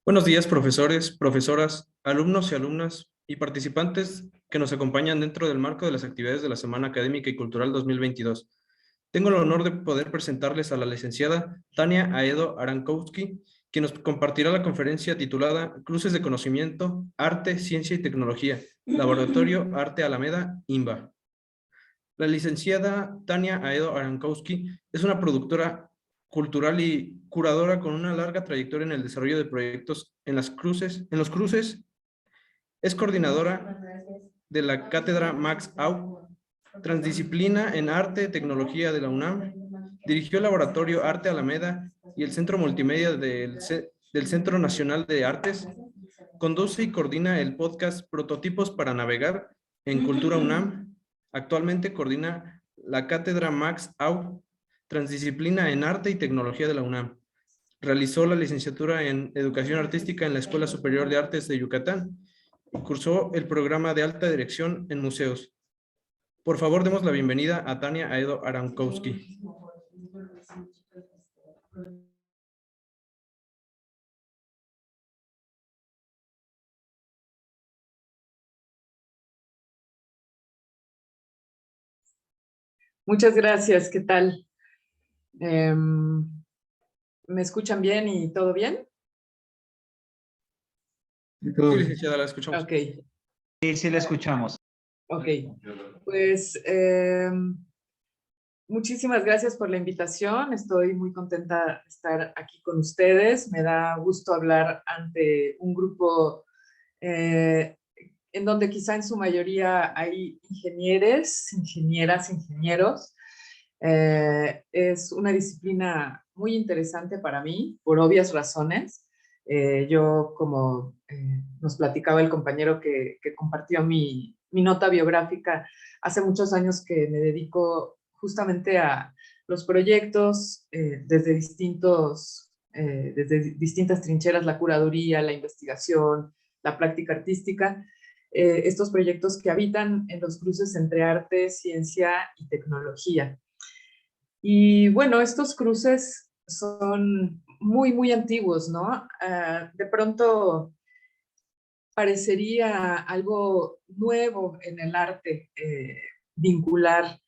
Buenos días, profesores, profesoras, alumnos y alumnas y participantes que nos acompañan dentro del marco de las actividades de la Semana Académica y Cultural 2022. Tengo el honor de poder presentarles a la licenciada Tania Aedo Arankowski, quien nos compartirá la conferencia titulada Cruces de Conocimiento, Arte, Ciencia y Tecnología, Laboratorio Arte Alameda, INBA. La licenciada Tania Aedo Arankowski es una productora cultural y curadora con una larga trayectoria en el desarrollo de proyectos en los cruces. Es coordinadora de la Cátedra Max Au, transdisciplina en Arte y Tecnología de la UNAM. Dirigió el Laboratorio Arte Alameda y el Centro Multimedia del Centro Nacional de Artes. Conduce y coordina el podcast Prototipos para Navegar en Cultura UNAM. Actualmente coordina la Cátedra Max Au, transdisciplina en Arte y Tecnología de la UNAM. Realizó la licenciatura en Educación Artística en la Escuela Superior de Artes de Yucatán y cursó el programa de Alta Dirección en Museos. Por favor, demos la bienvenida a Tania Aedo Arankowski. Muchas gracias, ¿qué tal? ¿Me escuchan bien y todo bien? Sí, licenciada, la escuchamos. Ok. Sí, la escuchamos. Ok, pues muchísimas gracias por la invitación. Estoy muy contenta de estar aquí con ustedes. Me da gusto hablar ante un grupo en donde quizá en su mayoría hay ingenieros, ingenieros. Es una disciplina muy interesante para mí, por obvias razones. Yo, como nos platicaba el compañero que compartió mi nota biográfica, hace muchos años que me dedico justamente a los proyectos desde distintas trincheras, la curaduría, la investigación, la práctica artística, estos proyectos que habitan en los cruces entre arte, ciencia y tecnología. Y bueno, estos cruces son muy, muy antiguos, ¿no? De pronto parecería algo nuevo en el arte, vincular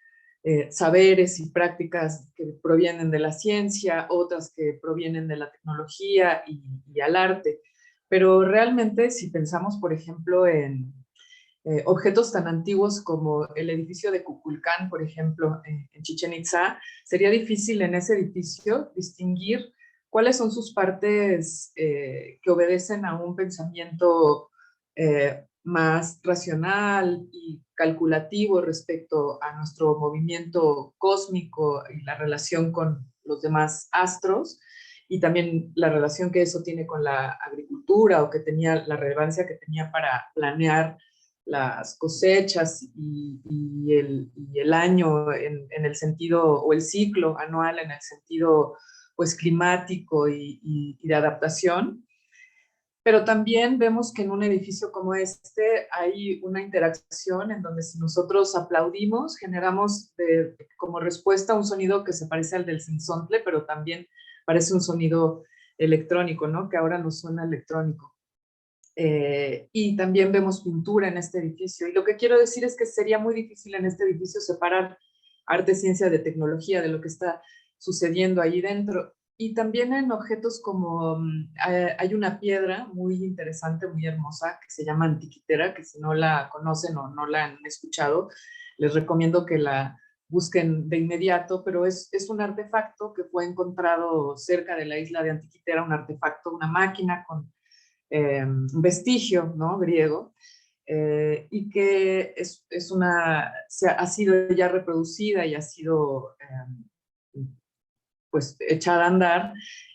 saberes y prácticas que provienen de la ciencia, otras que provienen de la tecnología y al arte. Pero realmente, si pensamos, por ejemplo, en objetos tan antiguos como el edificio de Kukulcán, por ejemplo, en Chichén Itzá, sería difícil en ese edificio distinguir cuáles son sus partes que obedecen a un pensamiento más racional y calculativo respecto a nuestro movimiento cósmico y la relación con los demás astros, y también la relación que eso tiene con la agricultura, o que tenía la relevancia que tenía para planear las cosechas y el año en el sentido, o el ciclo anual en el sentido pues climático y de adaptación. Pero también vemos que en un edificio como este hay una interacción en donde si nosotros aplaudimos, generamos como respuesta un sonido que se parece al del sinsontle, pero también parece un sonido electrónico, ¿no? Que ahora nos suena electrónico. Y también vemos pintura en este edificio. Y lo que quiero decir es que sería muy difícil en este edificio separar arte, ciencia de tecnología, de lo que está sucediendo ahí dentro. Y también en objetos como hay una piedra muy interesante, muy hermosa, que se llama antiquitera, que si no la conocen o no la han escuchado, les recomiendo que la busquen de inmediato, pero es un artefacto que fue encontrado cerca de la isla de Antiquitera, un artefacto, una máquina con un vestigio, ¿no? Griego, y que ha sido ya reproducida y ha sido pues echada a andar,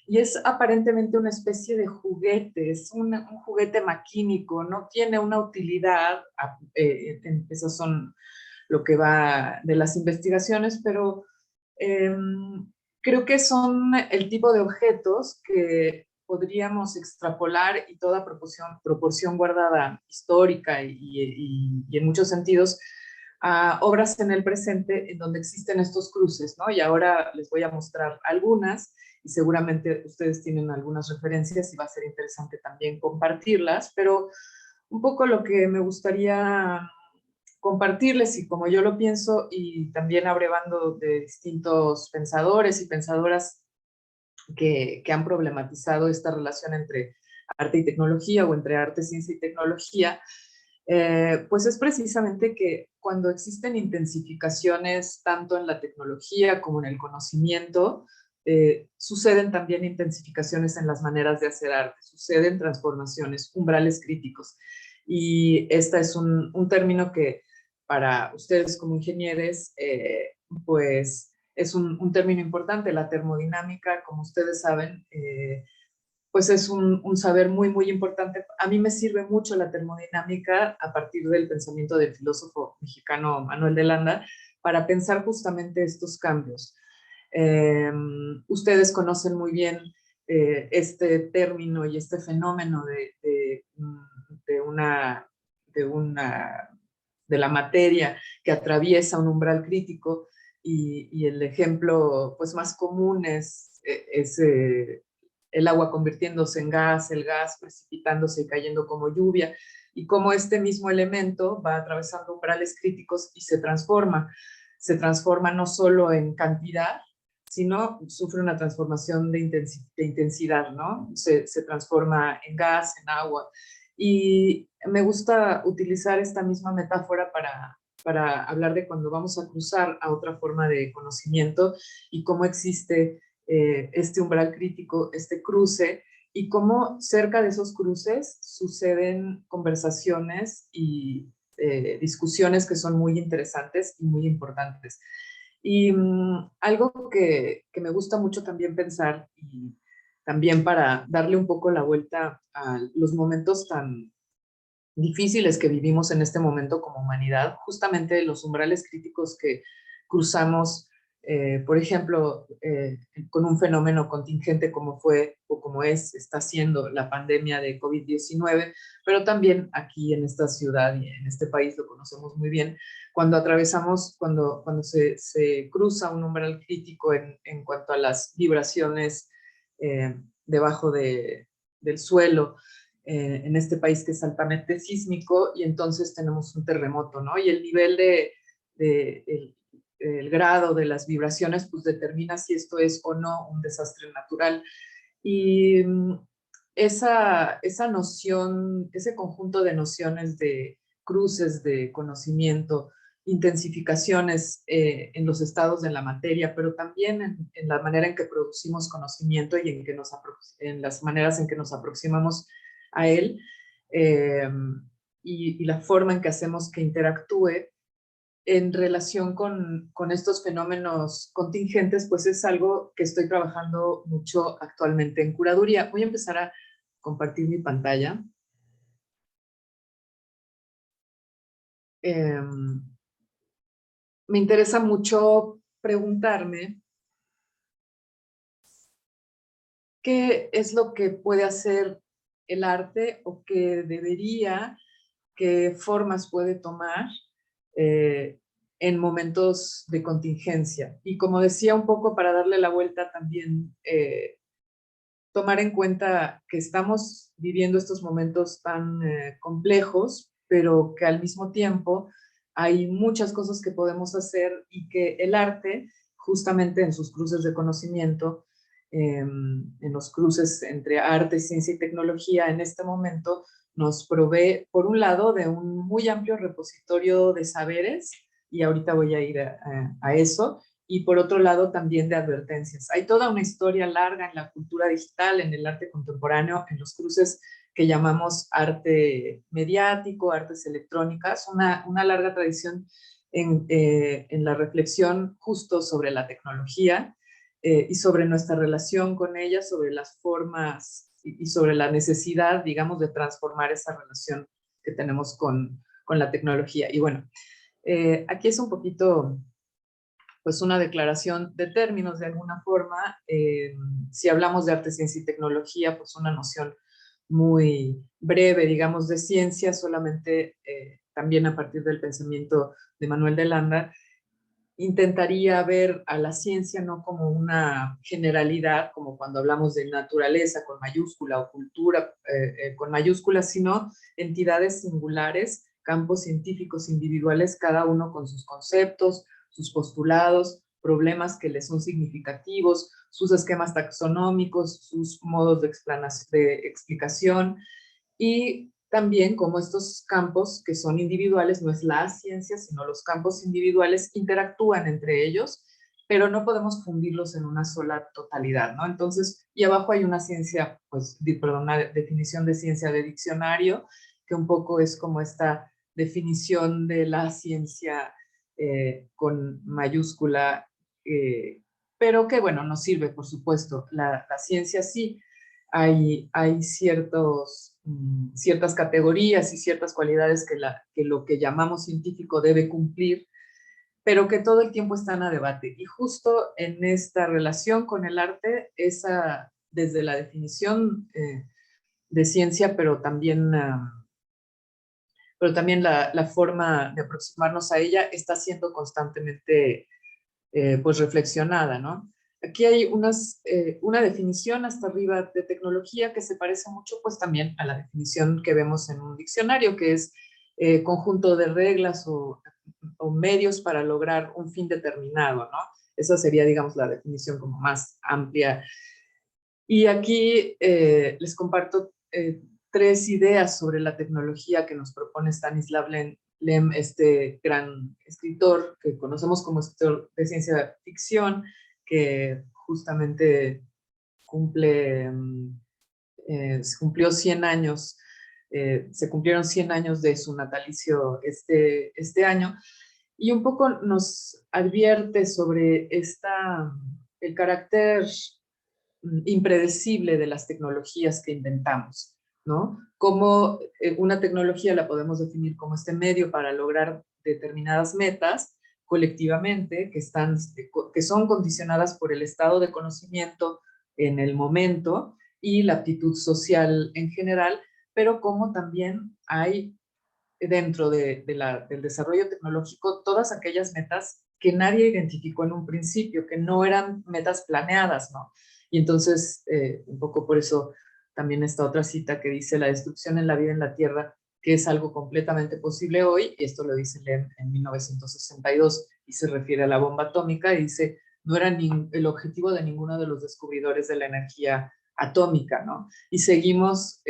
y es aparentemente una especie de juguete, es un juguete maquínico, no tiene una utilidad, esas son lo que va de las investigaciones, pero creo que son el tipo de objetos que podríamos extrapolar, y toda proporción guardada histórica y en muchos sentidos a obras en el presente en donde existen estos cruces, ¿no? Y ahora les voy a mostrar algunas y seguramente ustedes tienen algunas referencias y va a ser interesante también compartirlas, pero un poco lo que me gustaría compartirles y como yo lo pienso y también abrevando de distintos pensadores y pensadoras que han problematizado esta relación entre arte y tecnología o entre arte, ciencia y tecnología, pues es precisamente que cuando existen intensificaciones tanto en la tecnología como en el conocimiento, suceden también intensificaciones en las maneras de hacer arte, suceden transformaciones, umbrales críticos. Y este es un término que para ustedes como ingenieros, pues es un término importante. La termodinámica, como ustedes saben, pues es un saber muy, muy importante. A mí me sirve mucho la termodinámica a partir del pensamiento del filósofo mexicano Manuel de Landa para pensar justamente estos cambios. Ustedes conocen muy bien este término y este fenómeno de una de la materia que atraviesa un umbral crítico y el ejemplo pues más común es el agua convirtiéndose en gas, el gas precipitándose y cayendo como lluvia, y cómo este mismo elemento va atravesando umbrales críticos y se transforma no solo en cantidad, sino sufre una transformación de intensidad, ¿no? Se transforma en gas, en agua. Y me gusta utilizar esta misma metáfora para hablar de cuando vamos a cruzar a otra forma de conocimiento y cómo existe este umbral crítico, este cruce, y cómo cerca de esos cruces suceden conversaciones y discusiones que son muy interesantes y muy importantes. Y algo que me gusta mucho también pensar, y también para darle un poco la vuelta a los momentos tan difíciles que vivimos en este momento como humanidad, justamente los umbrales críticos que cruzamos, por ejemplo, con un fenómeno contingente como fue o como está siendo la pandemia de COVID-19, pero también aquí en esta ciudad y en este país lo conocemos muy bien, cuando atravesamos, cuando se cruza un umbral crítico en cuanto a las vibraciones debajo del suelo, en este país que es altamente sísmico, y entonces tenemos un terremoto, ¿no? Y el nivel el grado de las vibraciones pues determina si esto es o no un desastre natural. Y esa noción, ese conjunto de nociones de cruces de conocimiento, intensificaciones en los estados de la materia, pero también en la manera en que producimos conocimiento y en las maneras en que nos aproximamos a él, eh, y la forma en que hacemos que interactúe en relación con estos fenómenos contingentes, pues es algo que estoy trabajando mucho actualmente en curaduría. Voy a empezar a compartir mi pantalla. Me interesa mucho preguntarme qué es lo que puede hacer el arte o qué debería, qué formas puede tomar eh, en momentos de contingencia. Y como decía un poco para darle la vuelta también, tomar en cuenta que estamos viviendo estos momentos tan complejos, pero que al mismo tiempo hay muchas cosas que podemos hacer y que el arte, justamente en sus cruces de conocimiento, en los cruces entre arte, ciencia y tecnología, en este momento nos provee, por un lado, de un muy amplio repositorio de saberes, y ahorita voy a ir a eso, y por otro lado también de advertencias. Hay toda una historia larga en la cultura digital, en el arte contemporáneo, en los cruces que llamamos arte mediático, artes electrónicas, una larga tradición en la reflexión justo sobre la tecnología y sobre nuestra relación con ella, sobre las formas y sobre la necesidad, digamos, de transformar esa relación que tenemos con la tecnología. Y bueno, aquí es un poquito pues una declaración de términos de alguna forma. Si hablamos de arte, ciencia y tecnología, pues una noción muy breve, digamos, de ciencia, solamente también a partir del pensamiento de Manuel de Landa, intentaría ver a la ciencia no como una generalidad, como cuando hablamos de naturaleza con mayúscula o cultura con mayúscula, sino entidades singulares, campos científicos individuales, cada uno con sus conceptos, sus postulados, problemas que les son significativos, sus esquemas taxonómicos, sus modos de explicación, y también como estos campos que son individuales, no es la ciencia, sino los campos individuales interactúan entre ellos, pero no podemos fundirlos en una sola totalidad, ¿no? Entonces, y abajo hay una ciencia, pues, perdón, una definición de ciencia de diccionario, que un poco es como esta definición de la ciencia con mayúscula, pero que, bueno, nos sirve, por supuesto. La ciencia sí, hay ciertas categorías y ciertas cualidades que lo que llamamos científico debe cumplir, pero que todo el tiempo están a debate. Y justo en esta relación con el arte, desde la definición de ciencia, pero también la forma de aproximarnos a ella está siendo constantemente pues reflexionada, ¿no? Aquí hay una definición hasta arriba de tecnología que se parece mucho pues también a la definición que vemos en un diccionario, que es conjunto de reglas o medios para lograr un fin determinado, ¿no? Esa sería, digamos, la definición como más amplia. Y aquí les comparto tres ideas sobre la tecnología que nos propone Stanislav Lem, este gran escritor que conocemos como escritor de ciencia ficción, que justamente cumplió 100 años, se cumplieron 100 años de su natalicio este año, y un poco nos advierte sobre el carácter impredecible de las tecnologías que inventamos, ¿no? Como una tecnología la podemos definir como este medio para lograr determinadas metas colectivamente que son condicionadas por el estado de conocimiento en el momento y la aptitud social en general, pero como también hay dentro del desarrollo tecnológico todas aquellas metas que nadie identificó en un principio, que no eran metas planeadas, ¿no? Y entonces, un poco por eso también esta otra cita que dice la destrucción en la vida en la Tierra, que es algo completamente posible hoy, y esto lo dice Lem en 1962, y se refiere a la bomba atómica, y dice, no era el objetivo de ninguno de los descubridores de la energía atómica, ¿no? Y seguimos,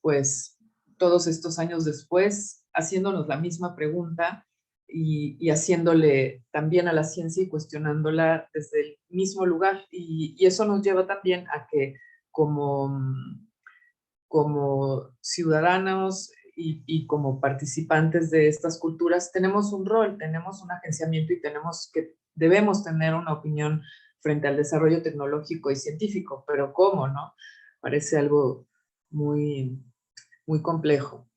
pues, todos estos años después, haciéndonos la misma pregunta y haciéndole también a la ciencia y cuestionándola desde el mismo lugar. Y eso nos lleva también a que como ciudadanos y como participantes de estas culturas tenemos un rol, tenemos un agenciamiento y debemos tener una opinión frente al desarrollo tecnológico y científico, pero ¿cómo, no? Parece algo muy, muy complejo.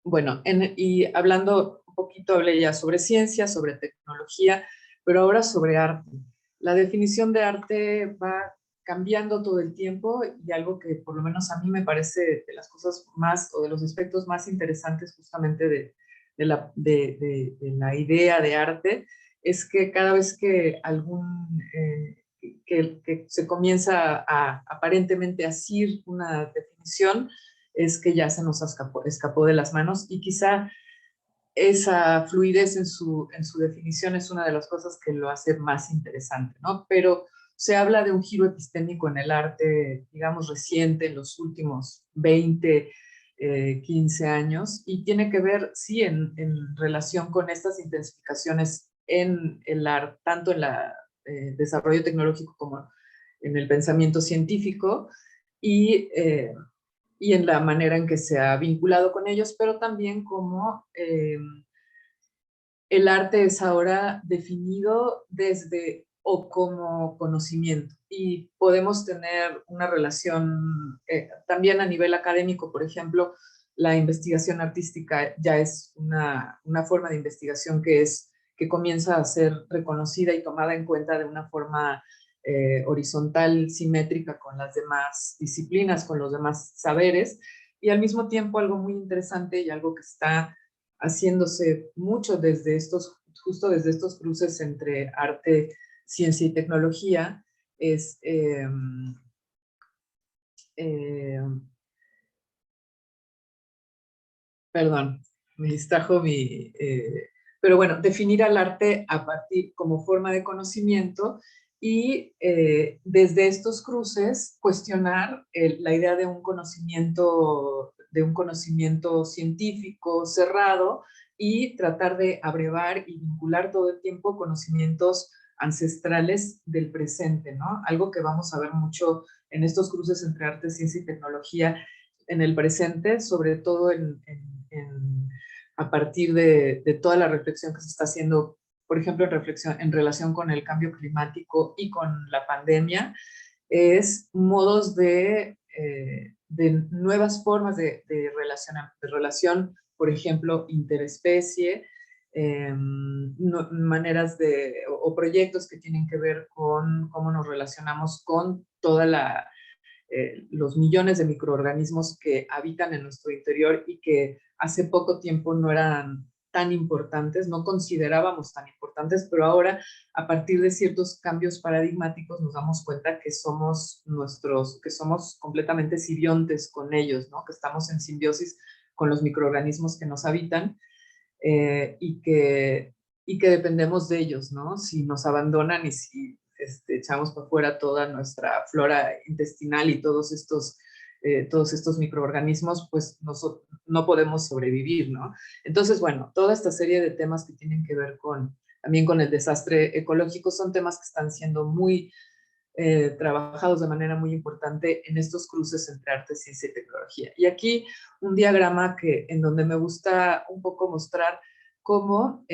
Bueno, y hablando un poquito, hablé ya sobre ciencia, sobre tecnología, pero ahora sobre arte. La definición de arte va cambiando todo el tiempo y algo que por lo menos a mí me parece de las cosas más o de los aspectos más interesantes justamente de la idea de arte es que cada vez que que se comienza a aparentemente asir una definición, es que ya se nos escapó de las manos y quizá esa fluidez en su definición es una de las cosas que lo hace más interesante, ¿no? Pero se habla de un giro epistémico en el arte, digamos, reciente, en los últimos 20, 15 años, y tiene que ver, sí, en relación con estas intensificaciones en el arte, tanto en el desarrollo tecnológico como en el pensamiento científico, y y en la manera en que se ha vinculado con ellos, pero también como el arte es ahora definido desde o como conocimiento y podemos tener una relación también a nivel académico, por ejemplo, la investigación artística ya es una forma de investigación que comienza a ser reconocida y tomada en cuenta de una forma horizontal, simétrica con las demás disciplinas, con los demás saberes, y al mismo tiempo algo muy interesante y algo que está haciéndose mucho desde justo desde estos cruces entre arte, ciencia y tecnología, es perdón, me distrajo pero bueno, definir al arte a partir como forma de conocimiento y desde estos cruces cuestionar la idea de un conocimiento científico cerrado y tratar de abrevar y vincular todo el tiempo conocimientos ancestrales del presente, ¿no? Algo que vamos a ver mucho en estos cruces entre arte, ciencia y tecnología en el presente, sobre todo a partir de toda la reflexión que se está haciendo, por ejemplo, en relación con el cambio climático y con la pandemia, es modos de nuevas formas de relación, por ejemplo, interespecie, maneras o proyectos que tienen que ver con cómo nos relacionamos con toda los millones de microorganismos que habitan en nuestro interior y que hace poco tiempo no eran tan importantes, no considerábamos tan importantes, pero ahora a partir de ciertos cambios paradigmáticos nos damos cuenta que somos completamente simbiontes con ellos, ¿no? Que estamos en simbiosis con los microorganismos que nos habitan y que dependemos de ellos, ¿no? Si nos abandonan y si echamos por fuera toda nuestra flora intestinal y todos estos microorganismos, pues no podemos sobrevivir, ¿no? Entonces, bueno, toda esta serie de temas que tienen que ver también con el desastre ecológico son temas que están siendo muy trabajados de manera muy importante en estos cruces entre arte, ciencia y tecnología. Y aquí un diagrama en donde me gusta un poco mostrar cómo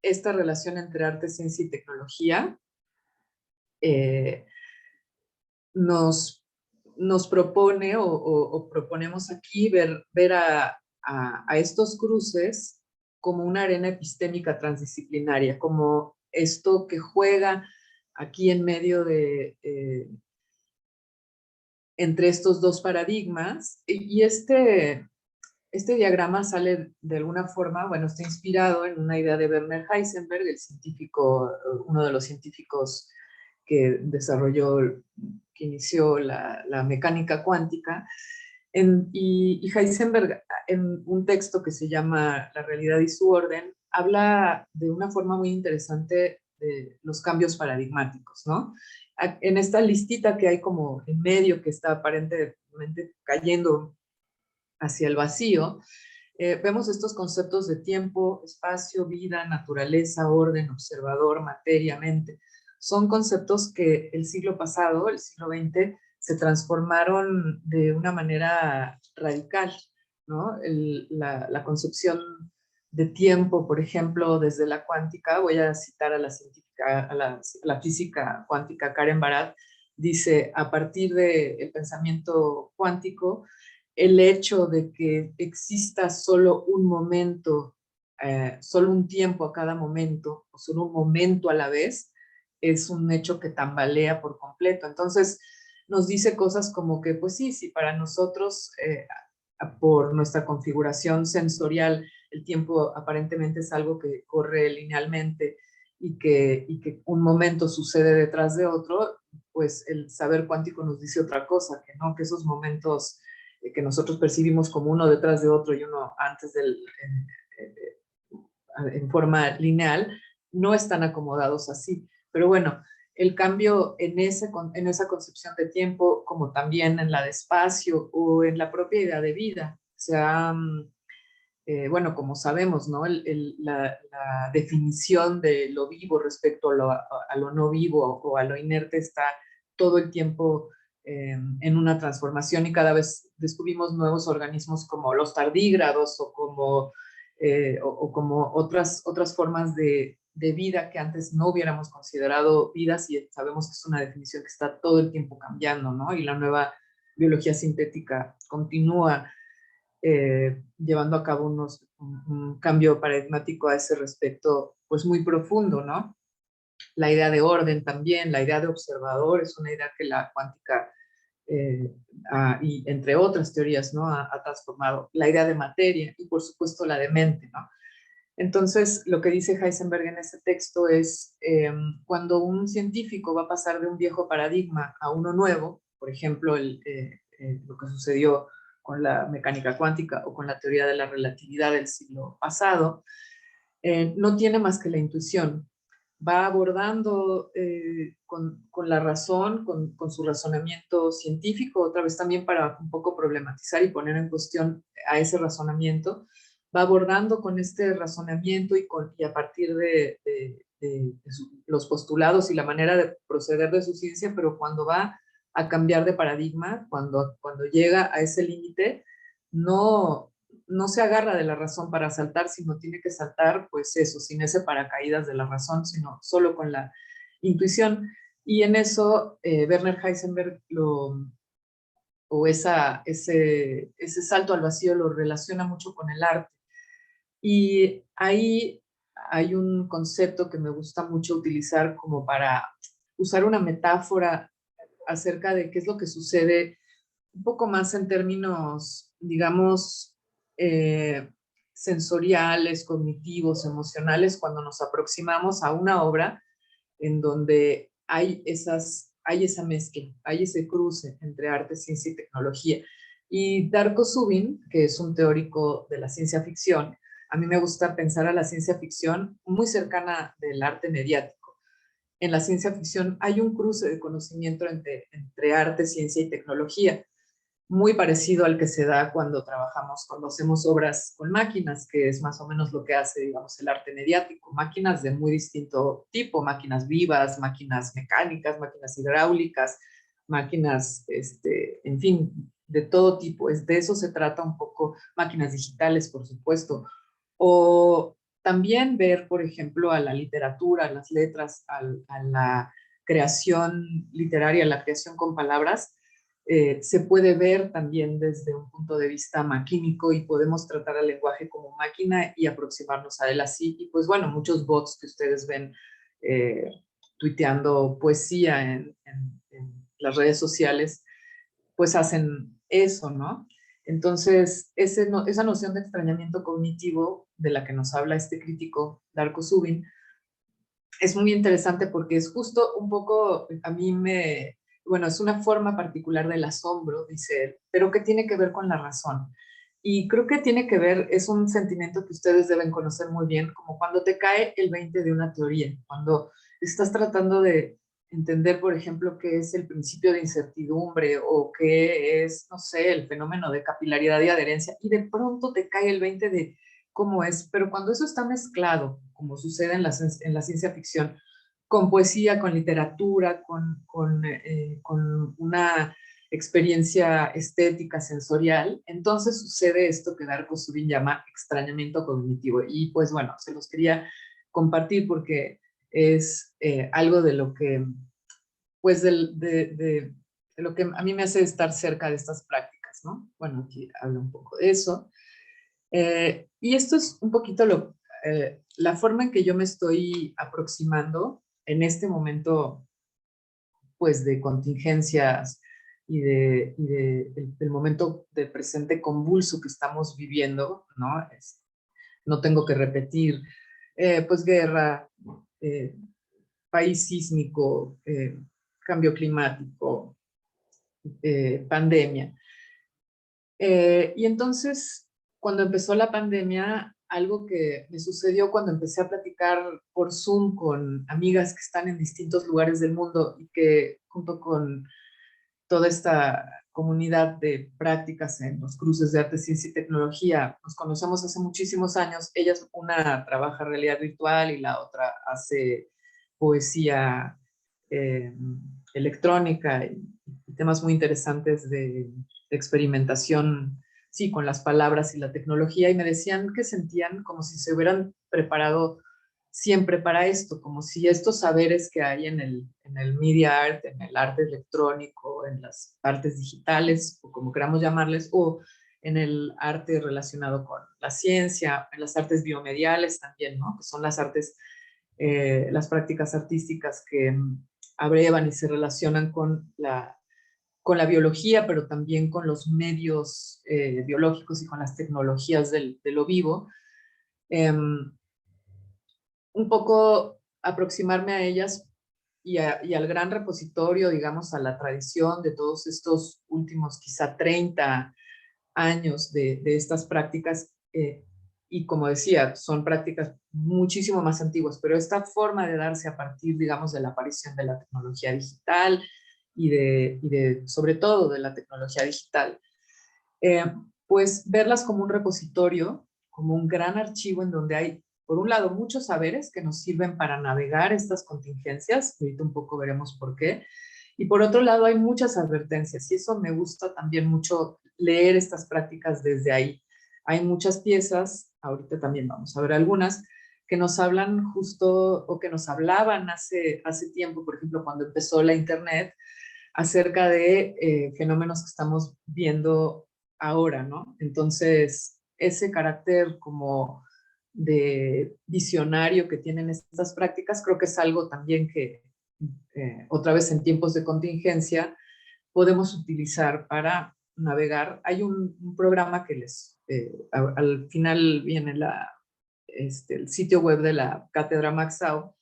esta relación entre arte, ciencia y tecnología nos propone o proponemos aquí ver a estos cruces como una arena epistémica transdisciplinaria, como esto que juega aquí en medio entre estos dos paradigmas. Y este diagrama sale de alguna forma, bueno, está inspirado en una idea de Werner Heisenberg, uno de los científicos que que inició la mecánica cuántica. Y Heisenberg, en un texto que se llama La realidad y su orden, habla de una forma muy interesante de los cambios paradigmáticos, ¿no? En esta listita que hay como en medio, que está aparentemente cayendo hacia el vacío, vemos estos conceptos de tiempo, espacio, vida, naturaleza, orden, observador, materia, mente. Son conceptos que el siglo pasado, el siglo XX, se transformaron de una manera radical, ¿no? La concepción de tiempo, por ejemplo, desde la cuántica, voy a citar a la física cuántica Karen Barad, dice, a partir del pensamiento cuántico, el hecho de que exista solo un momento, solo un tiempo a cada momento, o solo un momento a la vez, es un hecho que tambalea por completo. Entonces, nos dice cosas como que, pues sí, para nosotros, por nuestra configuración sensorial, el tiempo aparentemente es algo que corre linealmente y que un momento sucede detrás de otro, pues el saber cuántico nos dice otra cosa, que no, que esos momentos que nosotros percibimos como uno detrás de otro y uno antes en forma lineal, no están acomodados así. Pero bueno, el cambio en esa concepción de tiempo, como también en la de espacio o en la propia idea de vida, o sea, bueno, como sabemos, ¿no? La definición de lo vivo respecto a lo no vivo o a lo inerte está todo el tiempo en una transformación y cada vez descubrimos nuevos organismos como los tardígrados o como otras formas de vida que antes no hubiéramos considerado vidas y sabemos que es una definición que está todo el tiempo cambiando, ¿no? Y la nueva biología sintética continúa llevando a cabo un cambio paradigmático a ese respecto, pues muy profundo, ¿no? la idea de orden también, la idea de observador es una idea que la cuántica, y entre otras teorías, ¿no? Ha transformado la idea de materia y por supuesto la de mente, ¿no? Entonces, lo que dice Heisenberg en ese texto es cuando un científico va a pasar de un viejo paradigma a uno nuevo, por ejemplo, lo que sucedió con la mecánica cuántica o con la teoría de la relatividad del siglo pasado, no tiene más que la intuición. Va abordando con la razón, con su razonamiento científico, otra vez también para un poco problematizar y poner en cuestión a ese razonamiento, va abordando con este razonamiento y a partir de los postulados y la manera de proceder de su ciencia, pero cuando va a cambiar de paradigma, cuando llega a ese límite, no se agarra de la razón para saltar, sino tiene que saltar, pues eso, sin ese paracaídas de la razón, sino solo con la intuición. Y en eso Werner Heisenberg ese salto al vacío lo relaciona mucho con el arte. Y ahí hay un concepto que me gusta mucho utilizar como para usar una metáfora acerca de qué es lo que sucede un poco más en términos, digamos, eh, sensoriales, cognitivos, emocionales, cuando nos aproximamos a una obra en donde hay esa mezcla, hay ese cruce entre arte, ciencia y tecnología. Y Darko Subin, que es un teórico de la ciencia ficción, a mí me gusta pensar a la ciencia ficción muy cercana del arte mediático. En la ciencia ficción hay un cruce de conocimiento entre arte, ciencia y tecnología muy parecido al que se da cuando hacemos obras con máquinas, que es más o menos lo que hace, digamos, el arte mediático. Máquinas de muy distinto tipo, máquinas vivas, máquinas mecánicas, máquinas hidráulicas, máquinas, en fin, de todo tipo. De eso se trata un poco, máquinas digitales, por supuesto. O también ver, por ejemplo, a la literatura, a las letras, a la creación literaria, a la creación con palabras, se puede ver también desde un punto de vista maquínico y podemos tratar al lenguaje como máquina y aproximarnos a él así. Y pues bueno, muchos bots que ustedes ven tuiteando poesía en las redes sociales, pues hacen eso, ¿no? Entonces, esa noción de extrañamiento cognitivo de la que nos habla este crítico, Darko Subin, es muy interesante porque es justo un poco, bueno, es una forma particular del asombro, dice él, pero que tiene que ver con la razón. Y creo que tiene que ver, es un sentimiento que ustedes deben conocer muy bien, como cuando te cae el 20 de una teoría, cuando estás tratando de entender, por ejemplo, qué es el principio de incertidumbre o qué es, no sé, el fenómeno de capilaridad y adherencia, y de pronto te cae el 20 de cómo es, pero cuando eso está mezclado, como sucede en la ciencia ficción, con poesía, con literatura, con una experiencia estética, sensorial, entonces sucede esto que Darko Subin llama extrañamiento cognitivo. Y pues bueno, se los quería compartir porque es algo de lo que, pues de lo que a mí me hace estar cerca de estas prácticas, ¿no? Bueno, aquí hablo un poco de eso. Y esto es un poquito la forma en que yo me estoy aproximando en este momento, pues, de contingencias del momento del presente convulso que estamos viviendo, ¿no? No tengo que repetir, pues, guerra, eh, país sísmico, cambio climático, pandemia. Y entonces, cuando empezó la pandemia, algo que me sucedió cuando empecé a platicar por Zoom con amigas que están en distintos lugares del mundo y que junto con toda esta comunidad de prácticas en los cruces de arte, ciencia y tecnología, nos conocemos hace muchísimos años. Una trabaja realidad virtual y la otra hace poesía eh, electrónica y temas muy interesantes de experimentación, sí, con las palabras y la tecnología, y me decían que sentían como si se hubieran preparado siempre para esto, como si estos saberes que hay en el media art, en el arte electrónico, en las artes digitales, o como queramos llamarles, o en el arte relacionado con la ciencia, en las artes biomediales también, ¿no? Que son las artes las prácticas artísticas que abrevan y se relacionan con la biología, pero también con los medios biológicos y con las tecnologías de lo vivo. Un poco aproximarme a ellas y al gran repositorio, digamos, a la tradición de todos estos últimos quizá 30 años de estas prácticas. Y como decía, son prácticas muchísimo más antiguas, pero esta forma de darse a partir, digamos, de la aparición de la tecnología digital sobre todo de la tecnología digital, pues verlas como un repositorio, como un gran archivo en donde hay, por un lado, muchos saberes que nos sirven para navegar estas contingencias, ahorita un poco veremos por qué, y por otro lado hay muchas advertencias, y eso me gusta también mucho leer estas prácticas desde ahí. Hay muchas piezas, ahorita también vamos a ver algunas, que nos hablan justo, o que nos hablaban hace tiempo, por ejemplo, cuando empezó la Internet, acerca de fenómenos que estamos viendo ahora, ¿no? Entonces, ese carácter como de visionario que tienen estas prácticas, creo que es algo también que, otra vez en tiempos de contingencia, podemos utilizar para navegar. Hay un programa que al final viene el sitio web de la Cátedra Maxau,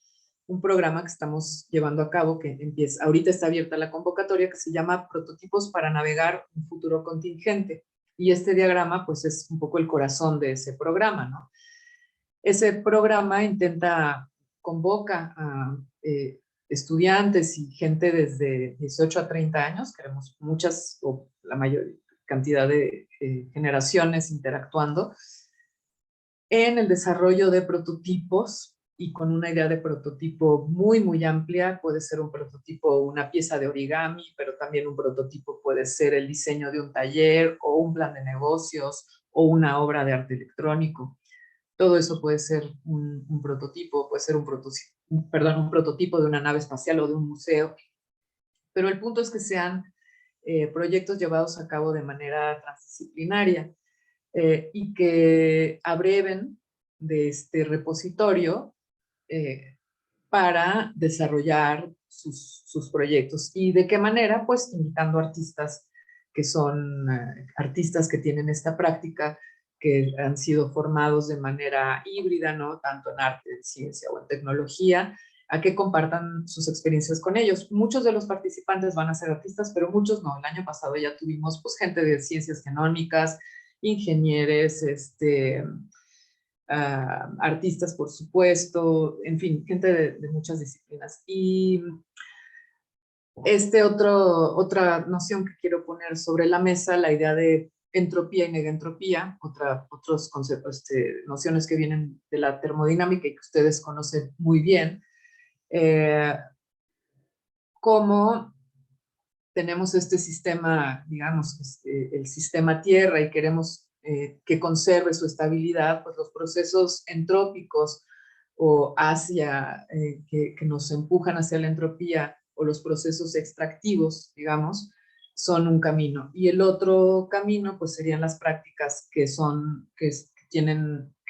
un programa que estamos llevando a cabo, que empieza, ahorita está abierta la convocatoria, que se llama Prototipos para navegar un futuro contingente. Y este diagrama, pues, es un poco el corazón de ese programa, ¿no? Ese programa convoca a estudiantes y gente desde 18 a 30 años, queremos muchas, o la mayor cantidad de generaciones interactuando, en el desarrollo de prototipos y con una idea de prototipo muy, muy amplia. Puede ser un prototipo, una pieza de origami, pero también un prototipo puede ser el diseño de un taller o un plan de negocios o una obra de arte electrónico. Todo eso puede ser un prototipo, puede ser un prototipo de una nave espacial o de un museo. Pero el punto es que sean proyectos llevados a cabo de manera transdisciplinaria. Y que abreven de este repositorio para desarrollar sus proyectos. ¿Y de qué manera? Pues invitando artistas que son artistas que tienen esta práctica, que han sido formados de manera híbrida, ¿no? Tanto en arte, en ciencia o en tecnología, a que compartan sus experiencias con ellos. Muchos de los participantes van a ser artistas, pero muchos no. El año pasado ya tuvimos pues gente de ciencias genómicas, ingenieros, artistas, por supuesto, en fin, gente de muchas disciplinas. Y otra noción que quiero poner sobre la mesa, la idea de entropía y negentropía, otros conceptos, nociones que vienen de la termodinámica y que ustedes conocen muy bien, cómo tenemos este sistema, digamos, el sistema Tierra, y queremos que conserve su estabilidad, pues los procesos entrópicos o que nos empujan hacia la entropía, o los procesos extractivos, digamos, son un camino. Y el otro camino, pues serían las prácticas que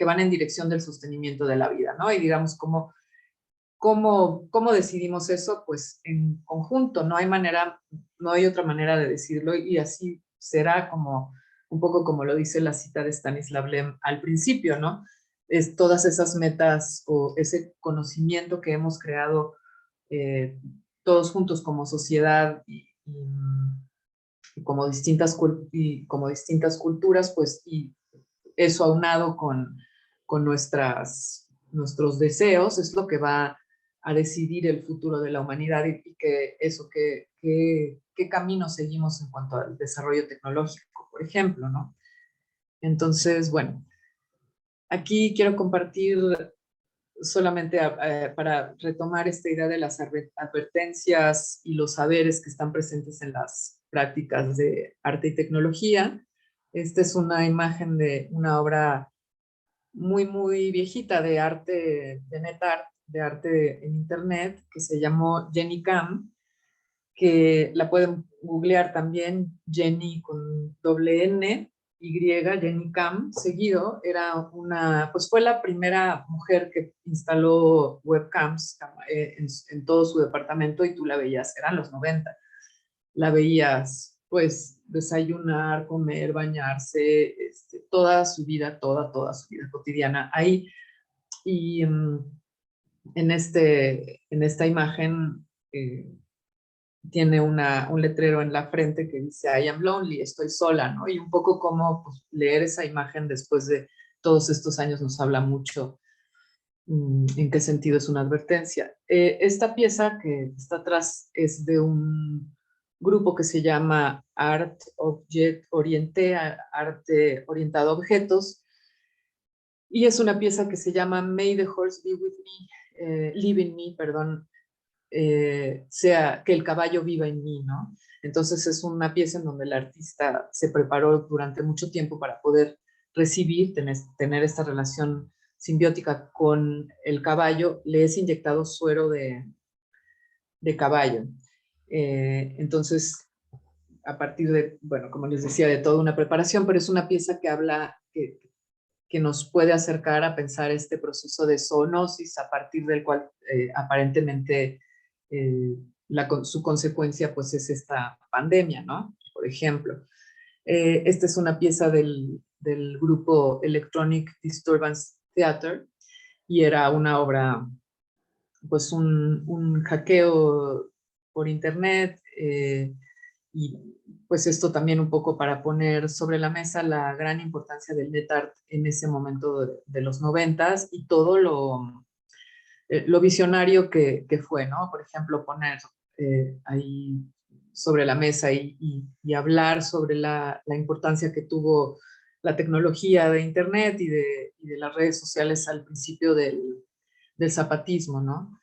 van en dirección del sostenimiento de la vida, ¿no? Y digamos, ¿cómo decidimos eso? Pues en conjunto, no hay otra manera de decirlo, y así será, como un poco como lo dice la cita de Stanislav Lem al principio, ¿no? Es todas esas metas o ese conocimiento que hemos creado todos juntos como sociedad y como distintas culturas, pues, y eso aunado con nuestros deseos, es lo que va a decidir el futuro de la humanidad, y qué camino seguimos en cuanto al desarrollo tecnológico, por ejemplo, ¿no? Entonces, bueno, aquí quiero compartir solamente para retomar esta idea de las advertencias y los saberes que están presentes en las prácticas de arte y tecnología. Esta es una imagen de una obra muy, muy viejita de arte, de NetArt, de arte en internet, que se llamó Jenny Cam, que la pueden googlear también, Jenny con doble N, Jenny Cam, seguido, pues fue la primera mujer que instaló webcams en todo su departamento y tú la veías, eran los 90, la veías pues desayunar, comer, bañarse, toda su vida, toda su vida cotidiana ahí. Y en esta imagen tiene un letrero en la frente que dice I am lonely, estoy sola, ¿no? Y un poco como pues, leer esa imagen después de todos estos años nos habla mucho en qué sentido es una advertencia. Esta pieza que está atrás es de un grupo que se llama Art Object Orienté, arte orientado a objetos, y es una pieza que se llama May the Horse Be With Me, Live in Me, perdón, sea que el caballo viva en mí, ¿no? Entonces es una pieza en donde el artista se preparó durante mucho tiempo para poder recibir, tener esta relación simbiótica con el caballo. Le es inyectado suero de caballo. Entonces, a partir de, bueno, como les decía, de toda una preparación, pero es una pieza que habla, que nos puede acercar a pensar este proceso de zoonosis a partir del cual aparentemente su consecuencia pues es esta pandemia, ¿no? Por ejemplo, esta es una pieza del grupo Electronic Disturbance Theater y era una obra, pues un hackeo por internet y pues esto también un poco para poner sobre la mesa la gran importancia del NetArt en ese momento de los 90s y todo lo visionario que fue, ¿no? Por ejemplo, poner ahí sobre la mesa y hablar sobre la importancia que tuvo la tecnología de Internet y de las redes sociales al principio del zapatismo, ¿no?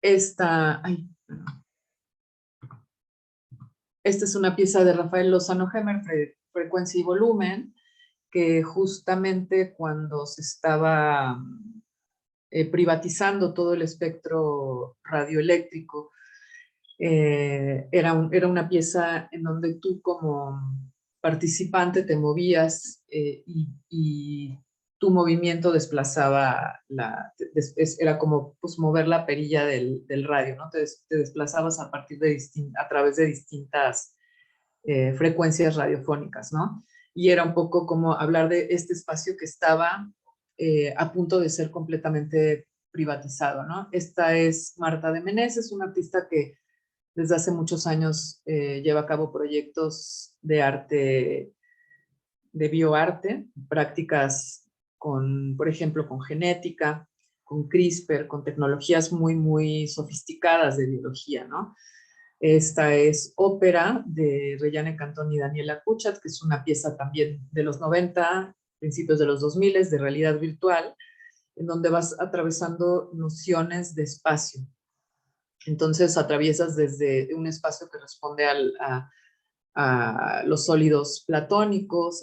Esta es una pieza de Rafael Lozano Hemer, Frecuencia y Volumen, que justamente cuando se estaba privatizando todo el espectro radioeléctrico, era una pieza en donde tú como participante te movías y tu movimiento desplazaba, era como pues, mover la perilla del radio, ¿no? Te desplazabas a partir a través de distintas frecuencias radiofónicas, ¿no? Y era un poco como hablar de este espacio que estaba a punto de ser completamente privatizado, ¿no? Esta es Marta de Menezes, una artista que desde hace muchos años lleva a cabo proyectos de arte, de bioarte, prácticas por ejemplo, con genética, con CRISPR, con tecnologías muy, muy sofisticadas de biología, ¿no? Esta es Ópera de Reyane Cantón y Daniela Kuchat, que es una pieza también de los 90, principios de los 2000, de realidad virtual, en donde vas atravesando nociones de espacio. Entonces atraviesas desde un espacio que responde a los sólidos platónicos,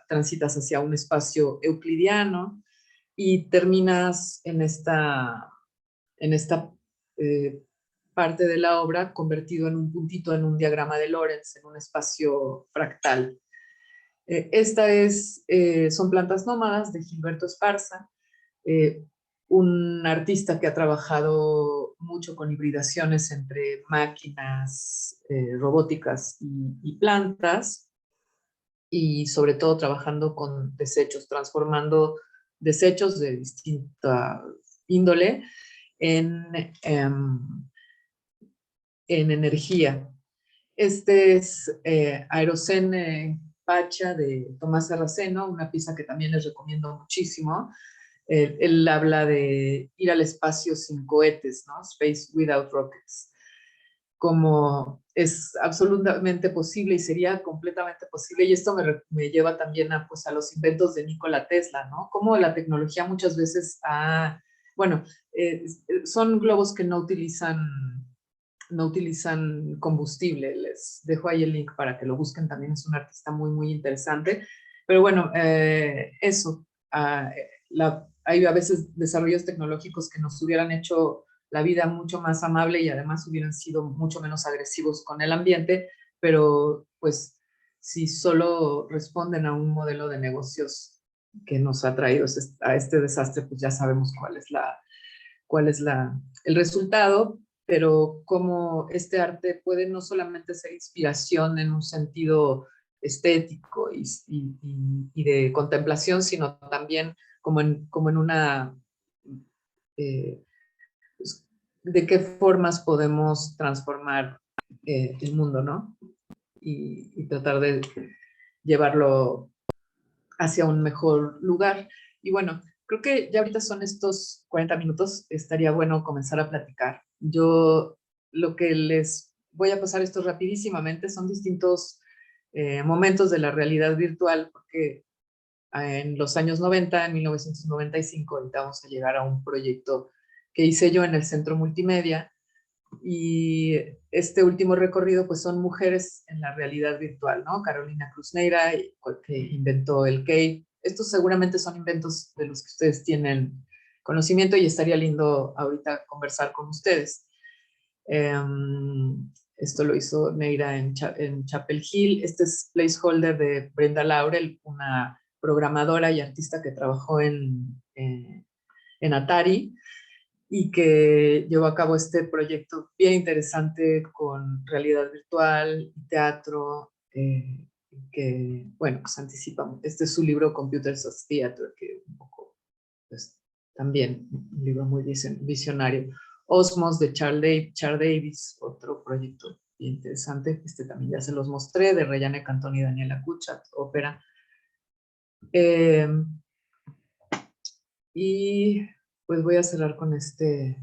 transitas hacia un espacio euclidiano y terminas en esta parte de la obra convertido en un puntito en un diagrama de Lorentz, en un espacio fractal. Son Plantas Nómadas de Gilberto Esparza, un artista que ha trabajado mucho con hibridaciones entre máquinas robóticas y plantas, y sobre todo trabajando con desechos, transformando desechos de distinta índole en energía. Este es Aerocen Pacha de Tomás Sarraceno, una pieza que también les recomiendo muchísimo. Él habla de ir al espacio sin cohetes, ¿no? Space without rockets. Como es absolutamente posible y sería completamente posible. Y esto me lleva también pues, a los inventos de Nikola Tesla, ¿no? Como la tecnología muchas veces son globos que no utilizan combustible. Les dejo ahí el link para que lo busquen, también es un artista muy, muy interesante. Pero bueno, hay a veces desarrollos tecnológicos que nos hubieran hecho la vida mucho más amable y además hubieran sido mucho menos agresivos con el ambiente, pero pues si solo responden a un modelo de negocios que nos ha traído a este desastre, pues ya sabemos cuál es el resultado, pero cómo este arte puede no solamente ser inspiración en un sentido estético y de contemplación, sino también como en una, pues, de qué formas podemos transformar el mundo, ¿no? Y tratar de llevarlo hacia un mejor lugar. Y bueno, creo que ya ahorita son estos 40 minutos, estaría bueno comenzar a platicar. Yo lo que les voy a pasar esto rapidísimamente son distintos momentos de la realidad virtual, porque en los años 90, en 1995, ahorita vamos a llegar a un proyecto que hice yo en el Centro Multimedia, y este último recorrido pues son mujeres en la realidad virtual, ¿no? Carolina Cruz Neira, que inventó el Cave. Estos seguramente son inventos de los que ustedes tienen conocimiento y estaría lindo ahorita conversar con ustedes. Esto lo hizo Neira en Chapel Hill. Este es placeholder de Brenda Laurel, una programadora y artista que trabajó en Atari y que llevó a cabo este proyecto bien interesante con realidad virtual, teatro, que, bueno, pues anticipa. Este es su libro Computers as Theater, que un poco, pues, también un libro muy visionario. Osmos de Charles Davis, otro proyecto bien interesante. Este también ya se los mostré, de Rayane Cantón y Daniela Kuchat, ópera. Y pues voy a cerrar con este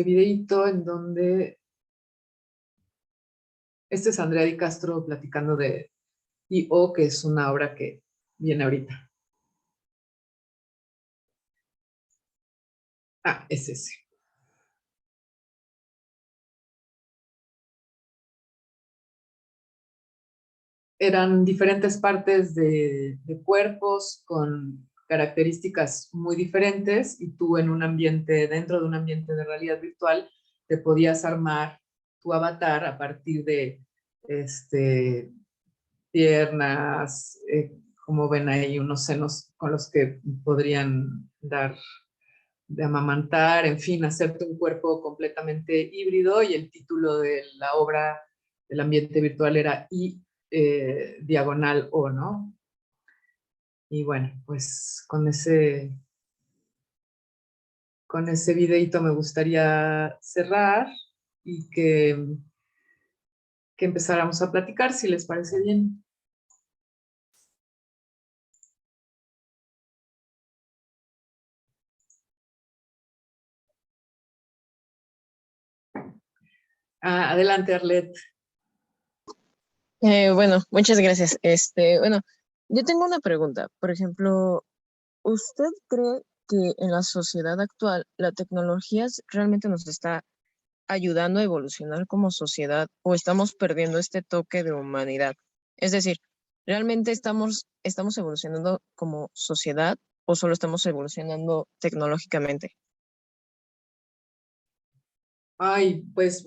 videito en donde este es Andrea Di Castro platicando de I.O., que es una obra que viene ahorita. Ah, es ese. Eran diferentes partes de cuerpos con características muy diferentes, y tú en un ambiente, dentro de un ambiente de realidad virtual, te podías armar tu avatar a partir de piernas, como ven ahí, unos senos con los que podrían dar de amamantar, en fin, hacerte un cuerpo completamente híbrido, y el título de la obra del ambiente virtual era I diagonal O, ¿no? Y bueno, pues con ese videito me gustaría cerrar y que empezáramos a platicar, si les parece bien. Adelante, Arlet. Bueno, muchas gracias. Bueno, yo tengo una pregunta. Por ejemplo, ¿usted cree que en la sociedad actual la tecnología realmente nos está ayudando a evolucionar como sociedad, o estamos perdiendo este toque de humanidad? Es decir, ¿realmente estamos evolucionando como sociedad o solo estamos evolucionando tecnológicamente? Ay, pues,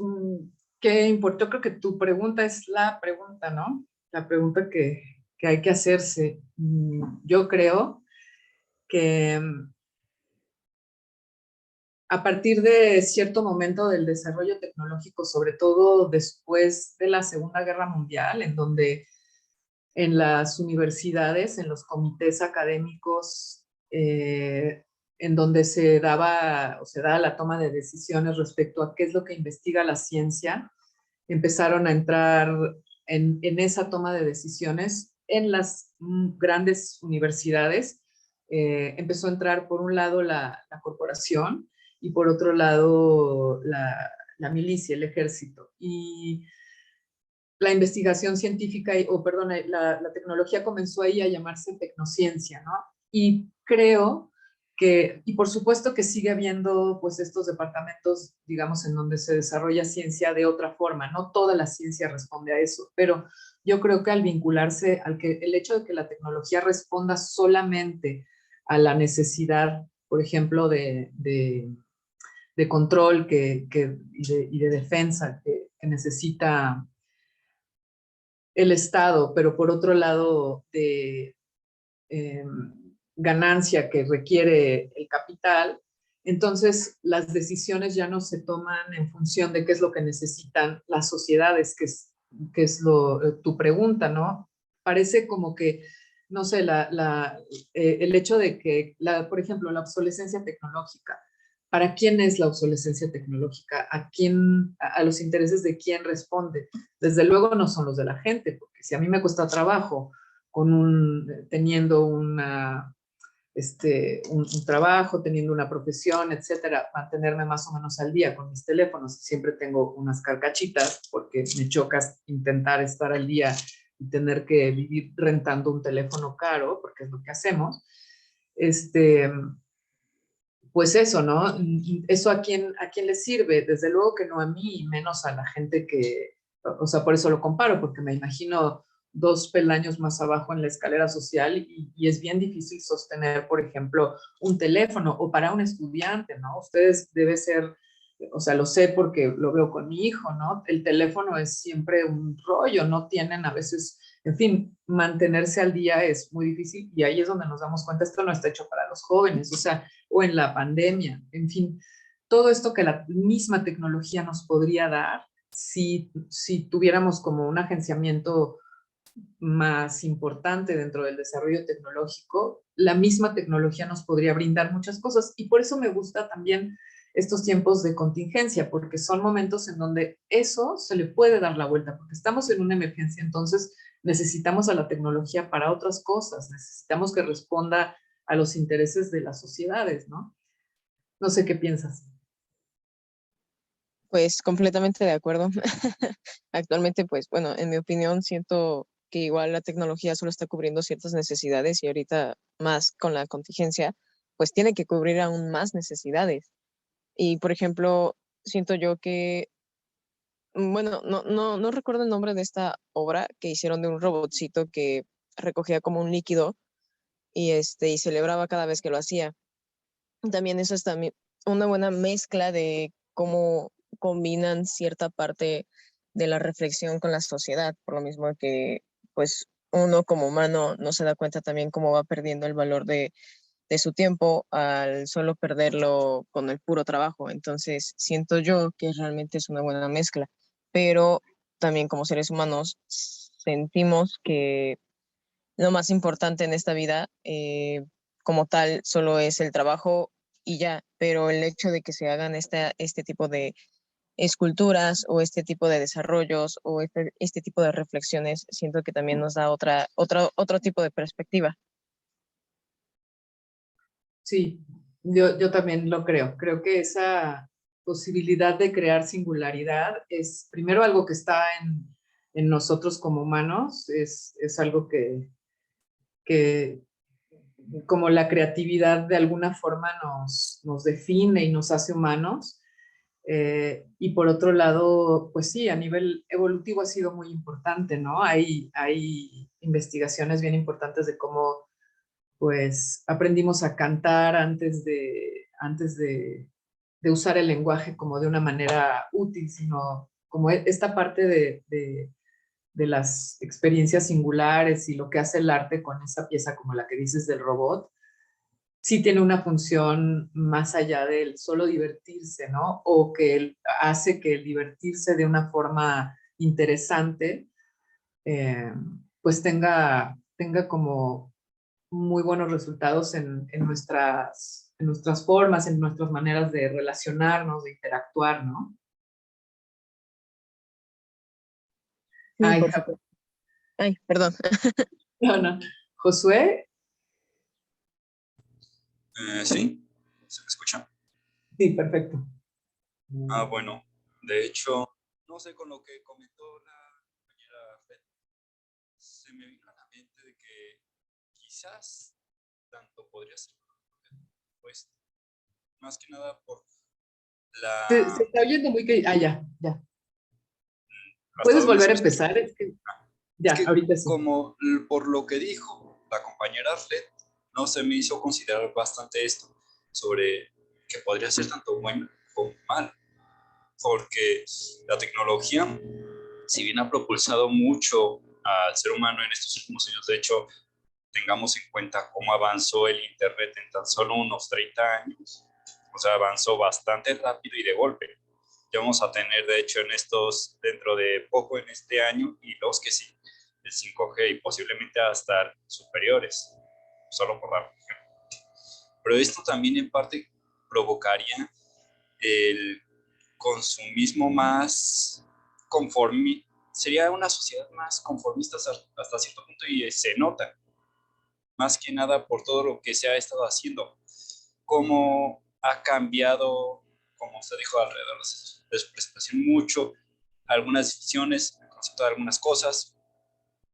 qué importante. Yo creo que tu pregunta es la pregunta, ¿no? La pregunta que hay que hacerse. Yo creo que a partir de cierto momento del desarrollo tecnológico, sobre todo después de la Segunda Guerra Mundial, en donde en las universidades, en los comités académicos, en donde se daba o se da la toma de decisiones respecto a qué es lo que investiga la ciencia, empezaron a entrar en esa toma de decisiones en las grandes universidades. Empezó a entrar por un lado la corporación y por otro lado la milicia, el ejército. Y la investigación científica, perdón, la tecnología comenzó ahí a llamarse tecnociencia, ¿no? Y creo que, y por supuesto que sigue habiendo pues estos departamentos, digamos, en donde se desarrolla ciencia de otra forma. No toda la ciencia responde a eso, pero yo creo que al vincularse, el hecho de que la tecnología responda solamente a la necesidad, por ejemplo, de de control y de defensa que necesita el Estado, pero por otro lado de ganancia que requiere el capital, entonces las decisiones ya no se toman en función de qué es lo que necesitan las sociedades, que es tu pregunta, ¿no? Parece como que, no sé, el hecho de que, por ejemplo, la obsolescencia tecnológica, ¿para quién es la obsolescencia tecnológica? ¿A quién, a los intereses de quién responde? Desde luego no son los de la gente, porque si a mí me cuesta trabajo teniendo un trabajo, teniendo una profesión, etcétera, mantenerme más o menos al día con mis teléfonos. Siempre tengo unas carcachitas porque me choca intentar estar al día y tener que vivir rentando un teléfono caro, porque es lo que hacemos. Pues eso, ¿no? ¿Eso a quién le sirve? Desde luego que no a mí, y menos a la gente o sea, por eso lo comparo, porque me imagino 2 peldaños más abajo en la escalera social y es bien difícil sostener, por ejemplo, un teléfono o para un estudiante, ¿no? Ustedes debe ser, o sea, lo sé porque lo veo con mi hijo, ¿no? El teléfono es siempre un rollo, no tienen a veces, en fin, mantenerse al día es muy difícil y ahí es donde nos damos cuenta, esto no está hecho para los jóvenes, o sea, o en la pandemia, en fin, todo esto que la misma tecnología nos podría dar si tuviéramos como un agenciamiento más importante dentro del desarrollo tecnológico, la misma tecnología nos podría brindar muchas cosas. Y por eso me gusta también estos tiempos de contingencia, porque son momentos en donde eso se le puede dar la vuelta, porque estamos en una emergencia, entonces necesitamos a la tecnología para otras cosas, necesitamos que responda a los intereses de las sociedades, ¿no? No sé qué piensas. Pues completamente de acuerdo. Actualmente, pues bueno, en mi opinión, siento que igual la tecnología solo está cubriendo ciertas necesidades y ahorita más con la contingencia, pues tiene que cubrir aún más necesidades. Y por ejemplo, siento yo que, bueno, no recuerdo el nombre de esta obra que hicieron de un robotcito que recogía como un líquido y celebraba cada vez que lo hacía. También eso es también una buena mezcla de cómo combinan cierta parte de la reflexión con la sociedad, por lo mismo que pues uno como humano no se da cuenta también cómo va perdiendo el valor de su tiempo al solo perderlo con el puro trabajo. Entonces siento yo que realmente es una buena mezcla, pero también como seres humanos sentimos que lo más importante en esta vida, como tal, solo es el trabajo y ya, pero el hecho de que se hagan este tipo de esculturas o este tipo de desarrollos o este tipo de reflexiones, siento que también nos da otro tipo de perspectiva. Sí, yo también lo creo. Creo que esa posibilidad de crear singularidad es primero algo que está en nosotros como humanos, es algo que como la creatividad de alguna forma nos define y nos hace humanos. Y por otro lado, pues sí, a nivel evolutivo ha sido muy importante, ¿no? Hay investigaciones bien importantes de cómo pues aprendimos a cantar antes de usar el lenguaje como de una manera útil, sino como esta parte de las experiencias singulares y lo que hace el arte con esa pieza como la que dices del robot, sí tiene una función más allá del solo divertirse, ¿no? O que hace que el divertirse de una forma interesante, eh, pues tenga como muy buenos resultados en nuestras formas, en nuestras maneras de relacionarnos, de interactuar, ¿no? Sí, Ay, por supuesto. Ay, perdón. no, no. Josué, Sí, ¿se me escucha? sí, perfecto. Bueno, de hecho, no sé, con lo que comentó la compañera Fred, se me vino a la mente de que quizás tanto podría ser, pues, más que nada por Se la... está oyendo muy que... Ah, ya, ya. ¿Hasta ¿Puedes dónde volver se a me escucha? empezar? Es que Es ya, que ahorita sí. como por lo que dijo la compañera Fred, no se me hizo considerar bastante esto sobre que podría ser tanto bueno poco mal, porque la tecnología, si bien ha propulsado mucho al ser humano en estos últimos años, de hecho, tengamos en cuenta cómo avanzó el Internet en tan solo unos 30 años, o sea, avanzó bastante rápido y de golpe. Ya vamos a tener, de hecho, dentro de poco en este año, y los que sí, el 5G y posiblemente hasta superiores, solo por dar un ejemplo. Pero esto también en parte provocaría el consumismo más conforme, sería una sociedad más conformista hasta cierto punto, y se nota más que nada por todo lo que se ha estado haciendo, cómo ha cambiado, como usted dijo, alrededor de su presentación mucho, algunas decisiones, el concepto de algunas cosas,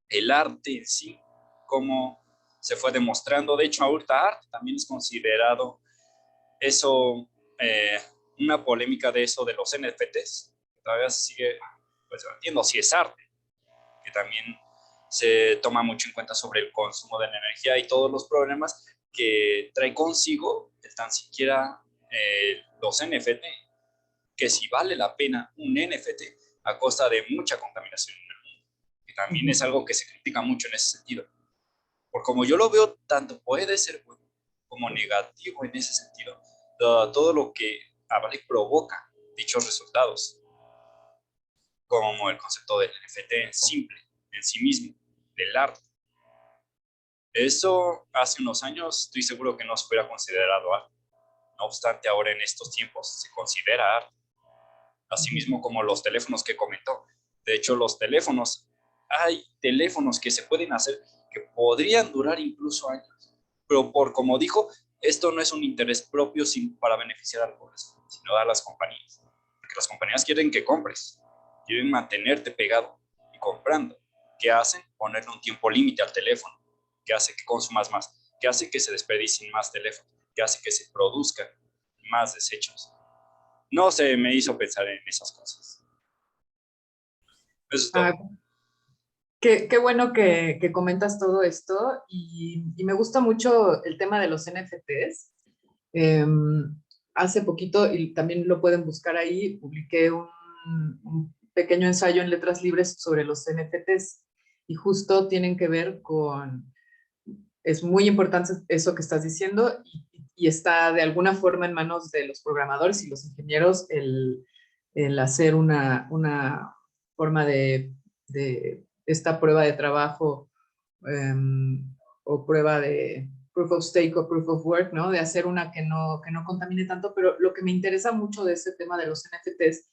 el arte en sí, cómo se fue demostrando. De hecho, ahorita arte también es considerado eso, una polémica de eso de los NFTs, que todavía se sigue pues debatiendo si es arte, que también se toma mucho en cuenta sobre el consumo de la energía y todos los problemas que trae consigo tan siquiera los NFT, que si vale la pena un NFT a costa de mucha contaminación en el mundo, que también es algo que se critica mucho en ese sentido. Por como yo lo veo, tanto puede ser bueno como negativo en ese sentido, todo lo que provoca dichos resultados, como el concepto del NFT simple en sí mismo, del arte. Eso hace unos años estoy seguro que no se hubiera considerado arte. No obstante, ahora en estos tiempos se considera arte. Asimismo como los teléfonos que comentó. De hecho, hay teléfonos que se pueden hacer que podrían durar incluso años. Pero como dijo, esto no es un interés propio para beneficiar al pueblo, sino a las compañías. Porque las compañías quieren que compres, quieren mantenerte pegado y comprando. ¿Qué hacen? Ponerle un tiempo límite al teléfono, que hace que consumas más, que hace que se desperdicien más teléfonos, que hace que se produzcan más desechos. No se me hizo pensar en esas cosas. Eso es Ah, todo. qué bueno que comentas todo esto y me gusta mucho el tema de los NFTs. Hace poquito, y también lo pueden buscar ahí, publiqué un pequeño ensayo en Letras Libres sobre los NFTs y justo tienen que ver con, es muy importante eso que estás diciendo y está de alguna forma en manos de los programadores y los ingenieros el hacer una forma de esta prueba de trabajo o prueba de proof of stake o proof of work, ¿no? De hacer una que no contamine tanto, pero lo que me interesa mucho de ese tema de los NFTs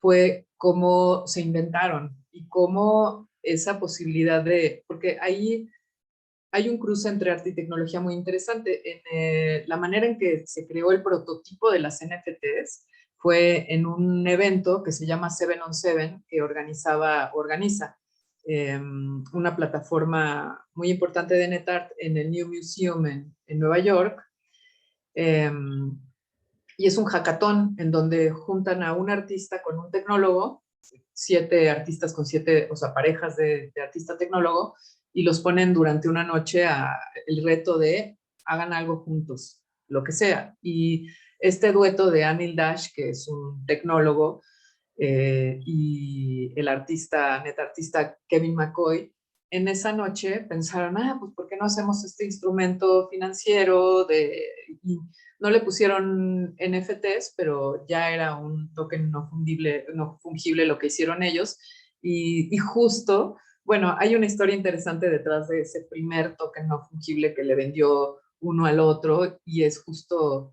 fue cómo se inventaron y cómo esa posibilidad de, porque ahí hay un cruce entre arte y tecnología muy interesante. La manera en que se creó el prototipo de las NFTs fue en un evento que se llama 7on7, que organiza una plataforma muy importante de NetArt en el New Museum en Nueva York. Eh, y es un hackathon en donde juntan a un artista con un tecnólogo, 7 artistas con 7, o sea, parejas de artista-tecnólogo, y los ponen durante una noche el reto de hagan algo juntos, lo que sea. Y este dueto de Anil Dash, que es un tecnólogo, y el netartista Kevin McCoy, en esa noche pensaron, pues ¿por qué no hacemos este instrumento financiero y no le pusieron NFTs, pero ya era un token no fungible lo que hicieron ellos. Y justo, bueno, hay una historia interesante detrás de ese primer token no fungible que le vendió uno al otro y es justo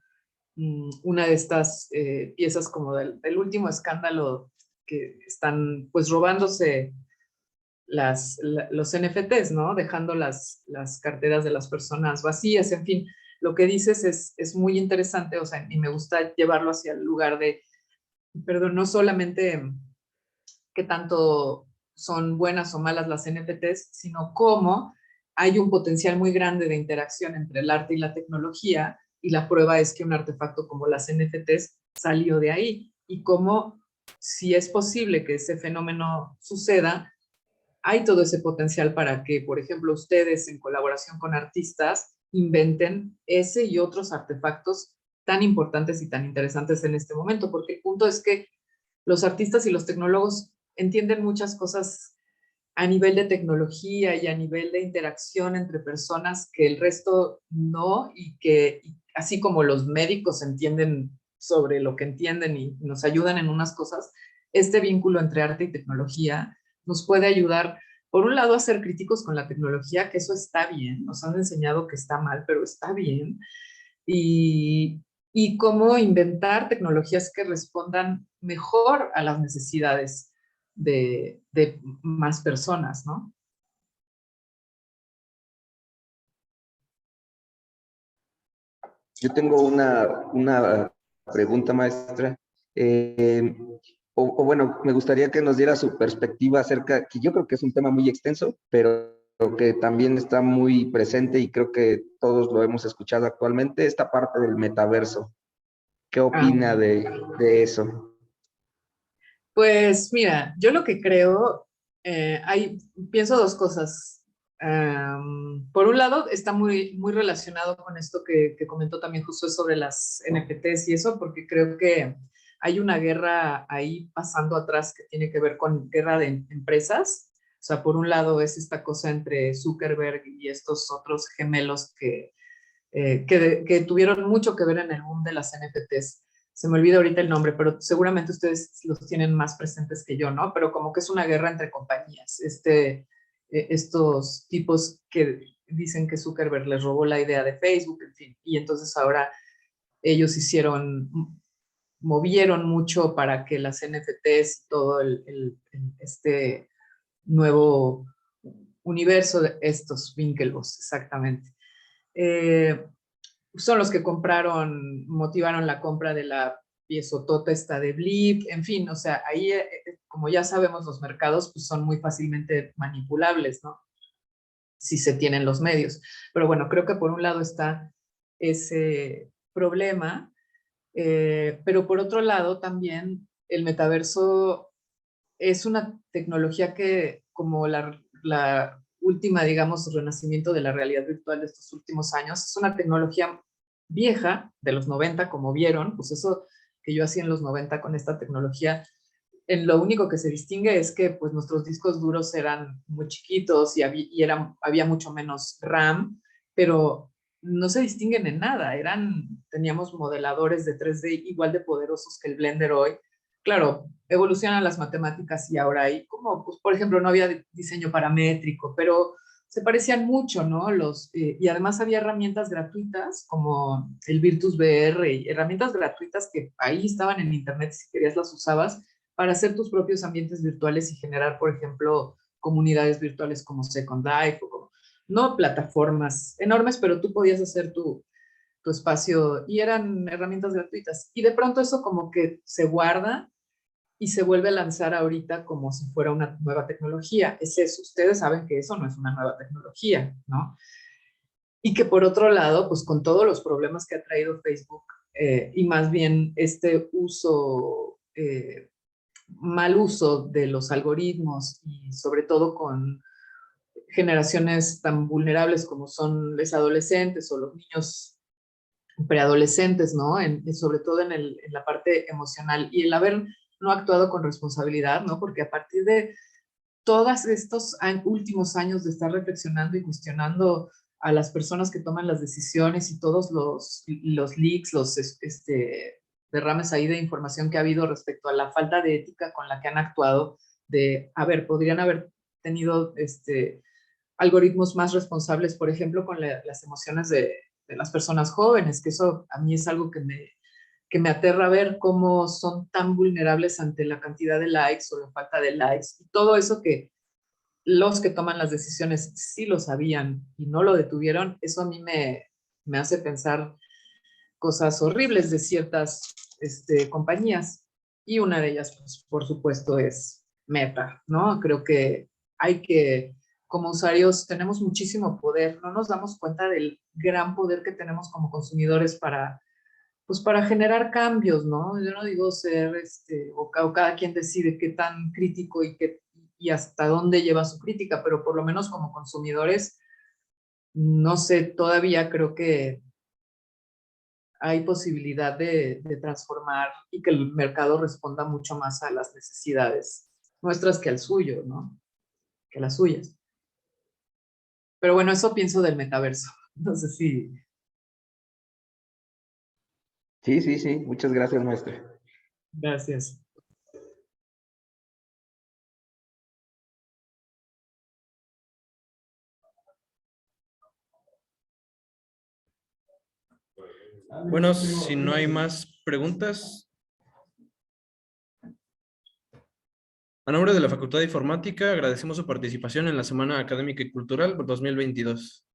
una de estas piezas como del último escándalo que están pues robándose los NFTs, ¿no? Dejando las carteras de las personas vacías, en fin, lo que dices es muy interesante, o sea, y me gusta llevarlo hacia el lugar de, perdón, no solamente qué tanto son buenas o malas las NFTs, sino cómo hay un potencial muy grande de interacción entre el arte y la tecnología, y la prueba es que un artefacto como las NFTs salió de ahí, y cómo si es posible que ese fenómeno suceda, hay todo ese potencial para que, por ejemplo, ustedes en colaboración con artistas inventen ese y otros artefactos tan importantes y tan interesantes en este momento, porque el punto es que los artistas y los tecnólogos entienden muchas cosas a nivel de tecnología y a nivel de interacción entre personas que el resto no, y que así como los médicos entienden sobre lo que entienden y nos ayudan en unas cosas, este vínculo entre arte y tecnología nos puede ayudar, por un lado, a ser críticos con la tecnología, que eso está bien, nos han enseñado que está mal, pero está bien, y cómo inventar tecnologías que respondan mejor a las necesidades de más personas, ¿no? Yo tengo una pregunta, maestra. Eh, bueno, me gustaría que nos diera su perspectiva acerca, que yo creo que es un tema muy extenso, pero que también está muy presente y creo que todos lo hemos escuchado actualmente, esta parte del metaverso. ¿Qué Ah, opina de eso? pues mira, yo lo que creo, pienso dos cosas. Por un lado, está muy relacionado con esto que comentó también justo sobre las NFTs y eso, porque creo que hay una guerra ahí pasando atrás que tiene que ver con guerra de empresas. O sea, por un lado es esta cosa entre Zuckerberg y estos otros gemelos que tuvieron mucho que ver en el boom de las NFTs. Se me olvida ahorita el nombre, pero seguramente ustedes los tienen más presentes que yo, ¿no? Pero como que es una guerra entre compañías. Estos tipos que dicen que Zuckerberg les robó la idea de Facebook, en fin, y entonces ahora ellos movieron mucho para que las NFTs y todo este nuevo universo de estos Winklevoss, exactamente. Eh, Son los que motivaron la compra de la piezotota esta de Blip, en fin, o sea, ahí, como ya sabemos, los mercados pues, son muy fácilmente manipulables, ¿no? Si se tienen los medios. Pero bueno, creo que por un lado está ese problema, pero por otro lado también el metaverso es una tecnología que, como la última, digamos, renacimiento de la realidad virtual de estos últimos años, es una tecnología vieja, de los 90, como vieron, pues eso que yo hacía en los 90 con esta tecnología, en lo único que se distingue es que pues nuestros discos duros eran muy chiquitos había mucho menos RAM, pero no se distinguen en nada, teníamos modeladores de 3D igual de poderosos que el Blender hoy. Claro, evolucionan las matemáticas y ahora hay como, pues, por ejemplo, no había diseño paramétrico, pero se parecían mucho, ¿no? Y además había herramientas gratuitas como el Virtus VR y herramientas gratuitas que ahí estaban en internet, si querías las usabas para hacer tus propios ambientes virtuales y generar, por ejemplo, comunidades virtuales como Second Life o como, no plataformas enormes, pero tú podías hacer tu espacio y eran herramientas gratuitas. Y de pronto eso como que se guarda y se vuelve a lanzar ahorita como si fuera una nueva tecnología. Es eso, ustedes saben que eso no es una nueva tecnología, ¿no? Y que por otro lado, pues con todos los problemas que ha traído Facebook y más bien este mal uso de los algoritmos y sobre todo con generaciones tan vulnerables como son los adolescentes o los niños preadolescentes, ¿no? Sobre todo en la parte emocional y el haber no actuado con responsabilidad, ¿no? Porque a partir de todos estos últimos años de estar reflexionando y cuestionando a las personas que toman las decisiones y todos los leaks, derrames ahí de información que ha habido respecto a la falta de ética con la que han actuado, podrían haber tenido algoritmos más responsables, por ejemplo, con las emociones de las personas jóvenes, que eso a mí es algo que me aterra ver cómo son tan vulnerables ante la cantidad de likes o la falta de likes, y todo eso que los que toman las decisiones sí lo sabían y no lo detuvieron, eso a mí me hace pensar cosas horribles de ciertas compañías. Y una de ellas, pues, por supuesto, es Meta, ¿no? Creo que como usuarios, tenemos muchísimo poder, no nos damos cuenta del gran poder que tenemos como consumidores pues para generar cambios, ¿no? Yo no digo ser, o cada quien decide qué tan crítico y hasta dónde lleva su crítica, pero por lo menos como consumidores, no sé, todavía creo que hay posibilidad de transformar y que el mercado responda mucho más a las necesidades nuestras que al suyo, ¿no? Que las suyas. Pero bueno, eso pienso del metaverso. No sé si... Sí, sí, sí. Muchas gracias, maestra. Gracias. Bueno, si no hay más preguntas, a nombre de la Facultad de Informática, agradecemos su participación en la Semana Académica y Cultural 2022.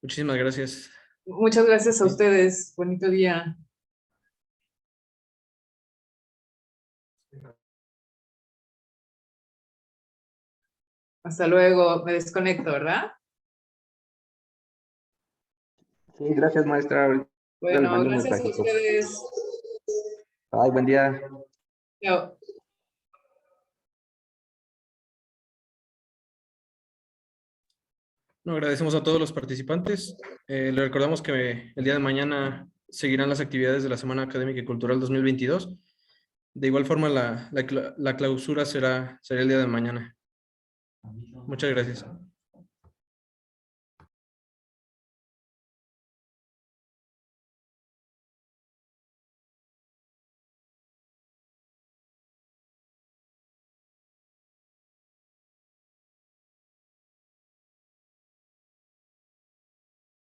Muchísimas gracias. Muchas gracias a ustedes. Bonito día. Hasta luego. Me desconecto, ¿verdad? Sí, gracias, maestra. Ahorita le Bueno, mando un gracias a mensajito. ustedes. Ay, buen día. Chao. No, agradecemos a todos los participantes. Le recordamos que el día de mañana seguirán las actividades de la Semana Académica y Cultural 2022. De igual forma, la clausura será el día de mañana. Muchas gracias.